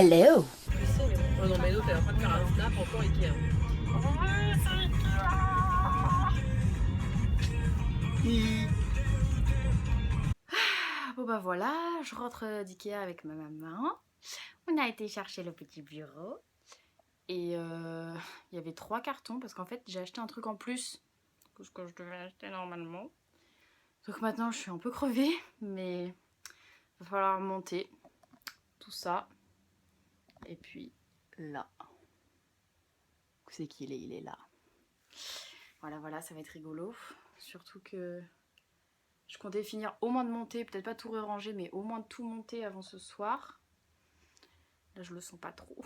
Hello. Je sais, mais bon. Oh non, mais l'autre, elle est en train de faire un snap encore Ikea. Bon bah voilà, je rentre d'Ikea avec ma maman. On a été chercher le petit bureau. Et il y avait 3 cartons parce qu'en fait j'ai acheté un truc en plus que ce que je devais acheter normalement. Donc maintenant je suis un peu crevée, mais il va falloir monter tout ça. Et puis là, où c'est qu'il est? Il est là. Voilà, ça va être rigolo. Surtout que je comptais finir au moins de monter, peut-être pas tout ranger, mais au moins de tout monter avant ce soir. Là je le sens pas trop.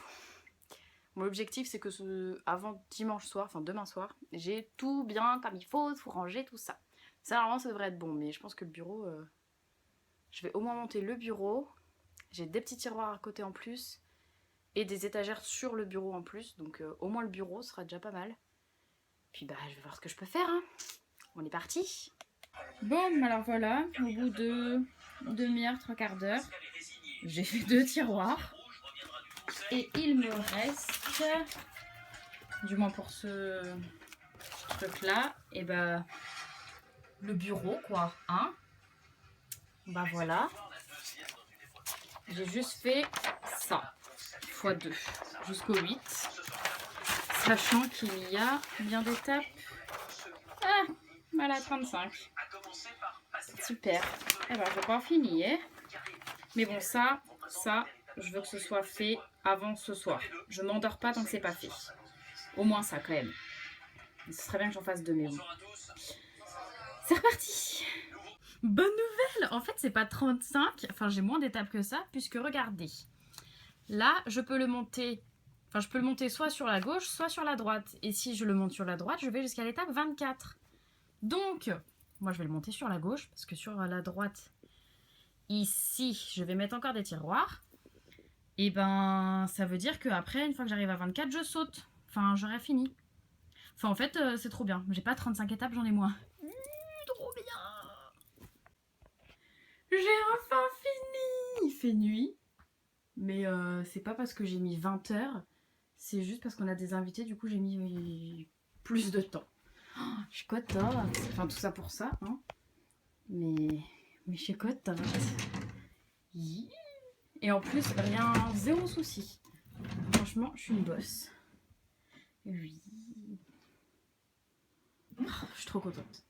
Mon objectif c'est que avant dimanche soir, enfin demain soir, j'ai tout bien comme il faut ranger tout ça. Ça normalement ça devrait être bon, mais je pense que le bureau, je vais au moins monter le bureau. J'ai des petits tiroirs à côté en plus et des étagères sur le bureau en plus, donc au moins le bureau sera déjà pas mal. Puis bah je vais voir ce que je peux faire, hein. On est parti. Bon, alors voilà, au bout de demi-heure, 3/4 d'heure, j'ai fait 2 tiroirs. Et il me reste, du moins pour ce truc-là, et bah le bureau, quoi, hein. Bah voilà. J'ai juste fait ça, x2, jusqu'au 8. Sachant qu'il y a combien d'étapes? Ah, voilà, 35. Super. Eh ben, je vais pas finir. Mais bon, ça, je veux que ce soit fait avant ce soir. Je m'endors pas tant que c'est pas fait. Au moins ça, quand même. Ce serait bien que j'en fasse 2, mais bon. C'est reparti. Bonne nouvelle. En fait, c'est pas 35. Enfin, j'ai moins d'étapes que ça, puisque regardez. Là, je peux le monter... Enfin, je peux le monter soit sur la gauche, soit sur la droite. Et si je le monte sur la droite, je vais jusqu'à l'étape 24. Donc, moi, je vais le monter sur la gauche, parce que sur la droite, ici, je vais mettre encore des tiroirs. Et ben, ça veut dire qu'après, une fois que j'arrive à 24, je saute. Enfin, j'aurai fini. Enfin, en fait, c'est trop bien. J'ai pas 35 étapes, j'en ai moins. Trop bien. J'ai enfin fini. Il fait nuit. Mais c'est pas parce que j'ai mis 20 heures. C'est juste parce qu'on a des invités, du coup, j'ai mis plus de temps. Oh, je suis contente. Enfin, tout ça pour ça, hein. Mais je suis contente. Et en plus, rien, zéro souci. Franchement, je suis une bosse. Oui. Oh, je suis trop contente.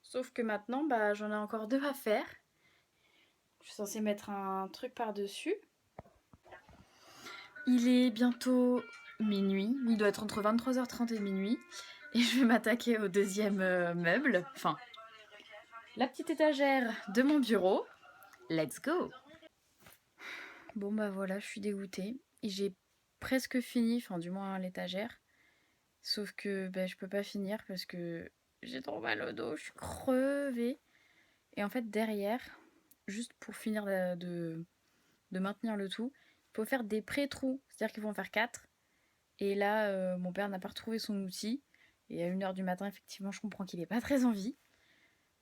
Sauf que maintenant, bah, j'en ai encore 2 à faire. Je suis censée mettre un truc par-dessus. Il est bientôt minuit. Il doit être entre 23h30 et minuit. Et je vais m'attaquer au deuxième meuble. Enfin, la petite étagère de mon bureau. Let's go! Bon bah voilà, je suis dégoûtée. Et j'ai presque fini, enfin du moins l'étagère. Sauf que bah, je peux pas finir parce que j'ai trop mal au dos, je suis crevée. Et en fait derrière, juste pour finir de maintenir le tout, il faut faire des pré-trous. C'est-à-dire qu'il faut en faire 4. Et là, mon père n'a pas retrouvé son outil. Et à 1h du matin, effectivement, je comprends qu'il n'est pas très en vie.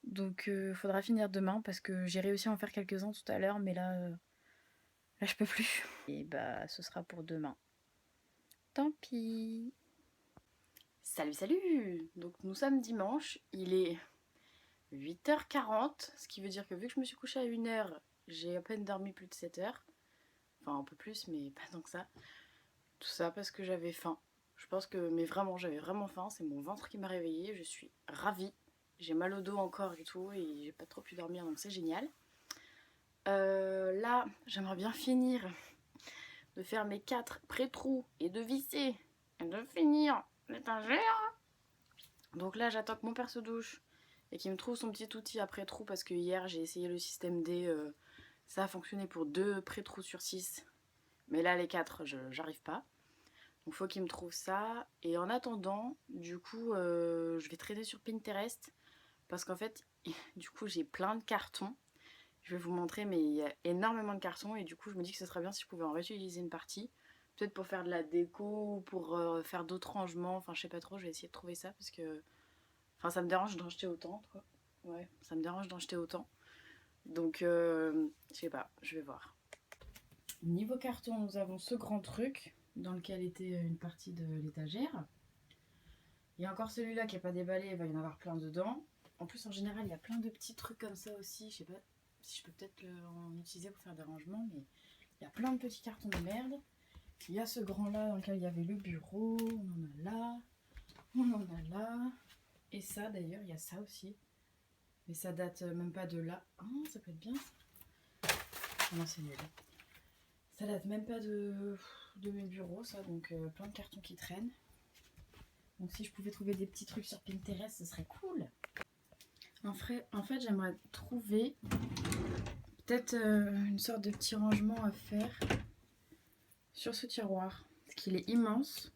Donc faudra finir demain parce que j'ai réussi à en faire quelques-uns tout à l'heure, mais là je peux plus. Et bah ce sera pour demain. Tant pis. Salut. Donc nous sommes dimanche, il est 8h40, ce qui veut dire que vu que je me suis couchée à 1h, j'ai à peine dormi plus de 7 heures. Enfin un peu plus, mais pas tant que ça. Tout ça parce que j'avais faim. Je pense que, mais vraiment, j'avais vraiment faim. C'est mon ventre qui m'a réveillée. Je suis ravie. J'ai mal au dos encore et tout. Et j'ai pas trop pu dormir, donc c'est génial. Là, j'aimerais bien finir de faire mes 4 pré-trous et de visser. Et de finir l'étagère. Donc là, j'attends que mon père se douche et qu'il me trouve son petit outil après trou. Parce que hier, j'ai essayé le système D. Ça a fonctionné pour 2 pré-trous sur 6. Mais là, les 4, j'arrive pas. Donc faut qu'il me trouve ça. Et en attendant, du coup, je vais trader sur Pinterest. Parce qu'en fait, du coup, j'ai plein de cartons. Je vais vous montrer, mais il y a énormément de cartons. Et du coup, je me dis que ce serait bien si je pouvais en réutiliser une partie. Peut-être pour faire de la déco ou pour faire d'autres rangements. Enfin, je sais pas trop, je vais essayer de trouver ça. Parce que enfin, ça me dérange d'en jeter autant, quoi. Ouais, ça me dérange d'en jeter autant. Donc, je sais pas, je vais voir. Niveau carton, nous avons ce grand truc dans lequel était une partie de l'étagère. Il y a encore celui-là qui n'est pas déballé, il va y en avoir plein dedans. En plus, en général, il y a plein de petits trucs comme ça aussi. Je sais pas si je peux peut-être en utiliser pour faire des rangements, mais il y a plein de petits cartons de merde. Il y a ce grand-là dans lequel il y avait le bureau. On en a là. On en a là. Et ça, d'ailleurs, il y a ça aussi. Mais ça date même pas de là. Ah, ça peut être bien. Ah non, c'est nul. Ça date même pas de mes bureaux, ça. Donc, plein de cartons qui traînent. Donc, si je pouvais trouver des petits trucs sur Pinterest, ce serait cool. En fait, j'aimerais trouver peut-être une sorte de petit rangement à faire sur ce tiroir. Parce qu'il est immense.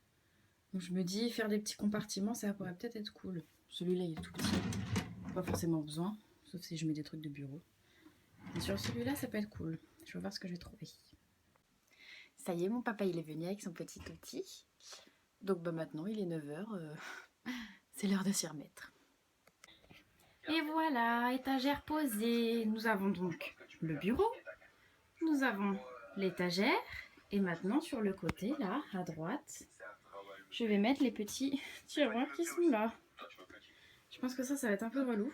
Donc, je me dis, faire des petits compartiments, ça pourrait peut-être être cool. Celui-là, il est tout petit. Pas forcément besoin. Sauf si je mets des trucs de bureau. Et sur celui-là, ça peut être cool. Je vais voir ce que je vais trouver. Ça y est, mon papa, il est venu avec son petit outil. Donc bah maintenant, il est 9h. C'est l'heure de s'y remettre. Et voilà, étagère posée. Nous avons donc le bureau. Nous avons l'étagère. Et maintenant, sur le côté, là, à droite, je vais mettre les petits tiroirs qui sont là. Je pense que ça va être un peu relou.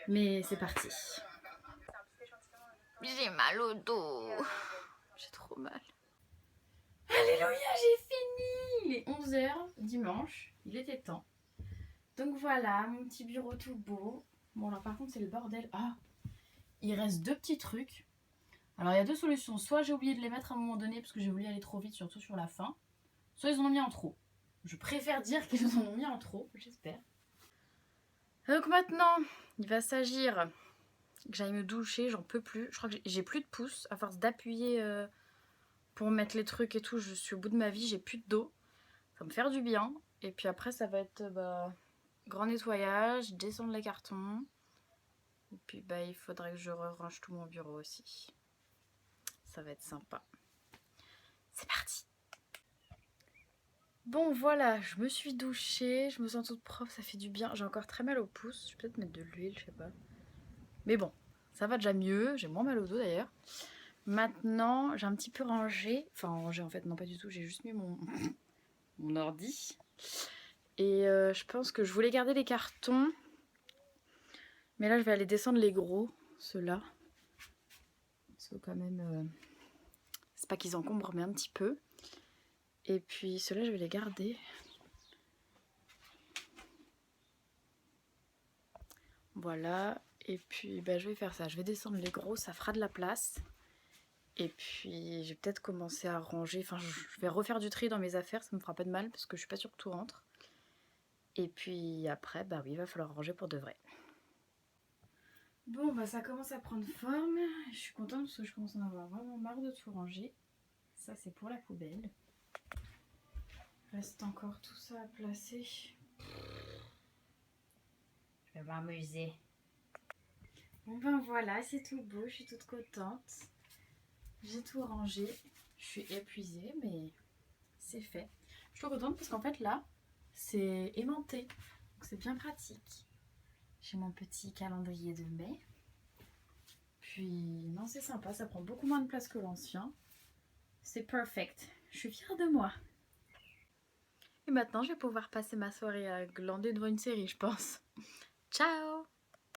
Mais c'est parti. J'ai mal au dos. J'ai trop mal. Alléluia, j'ai fini. Il est 11h dimanche. Il était temps. Donc voilà, mon petit bureau tout beau. Bon alors par contre c'est le bordel. Ah, il reste deux petits trucs. Alors il y a deux solutions. Soit j'ai oublié de les mettre à un moment donné parce que j'ai voulu aller trop vite, surtout sur la fin. Soit ils en ont mis en trop. Je préfère dire qu'ils en ont mis en trop, j'espère. Donc maintenant, il va s'agir que j'aille me doucher, j'en peux plus. Je crois que j'ai plus de pouce. À force d'appuyer pour mettre les trucs et tout, je suis au bout de ma vie, j'ai plus d'eau. Ça va me faire du bien. Et puis après ça va être grand nettoyage, descendre les cartons. Et puis il faudrait que je range tout mon bureau aussi. Ça va être sympa. C'est parti. Bon voilà, je me suis douchée, je me sens toute propre, ça fait du bien. J'ai encore très mal au pouce, je vais peut-être mettre de l'huile, je sais pas. Mais bon, ça va déjà mieux, j'ai moins mal au dos d'ailleurs. Maintenant, j'ai un petit peu rangé. Enfin rangé en fait, non pas du tout, j'ai juste mis mon ordi. Et je pense que je voulais garder les cartons. Mais là, je vais aller descendre les gros, ceux-là. Parce que quand même, c'est pas qu'ils encombrent, mais un petit peu. Et puis ceux-là, je vais les garder. Voilà. Et puis, je vais faire ça. Je vais descendre les gros, ça fera de la place. Et puis, je vais peut-être commencer à ranger. Enfin, je vais refaire du tri dans mes affaires. Ça me fera pas de mal parce que je suis pas sûre que tout rentre. Et puis après, oui, il va falloir ranger pour de vrai. Bon, ça commence à prendre forme. Je suis contente parce que je commence à en avoir vraiment marre de tout ranger. Ça, c'est pour la poubelle. Reste encore tout ça à placer. Je vais m'amuser. Bon, voilà, c'est tout beau. Je suis toute contente. J'ai tout rangé. Je suis épuisée, mais c'est fait. Je suis contente parce qu'en fait, là, c'est aimanté. Donc, c'est bien pratique. J'ai mon petit calendrier de mai. Puis, non, c'est sympa. Ça prend beaucoup moins de place que l'ancien. C'est perfect. Je suis fière de moi. Et maintenant, je vais pouvoir passer ma soirée à glander devant une série, je pense. Ciao!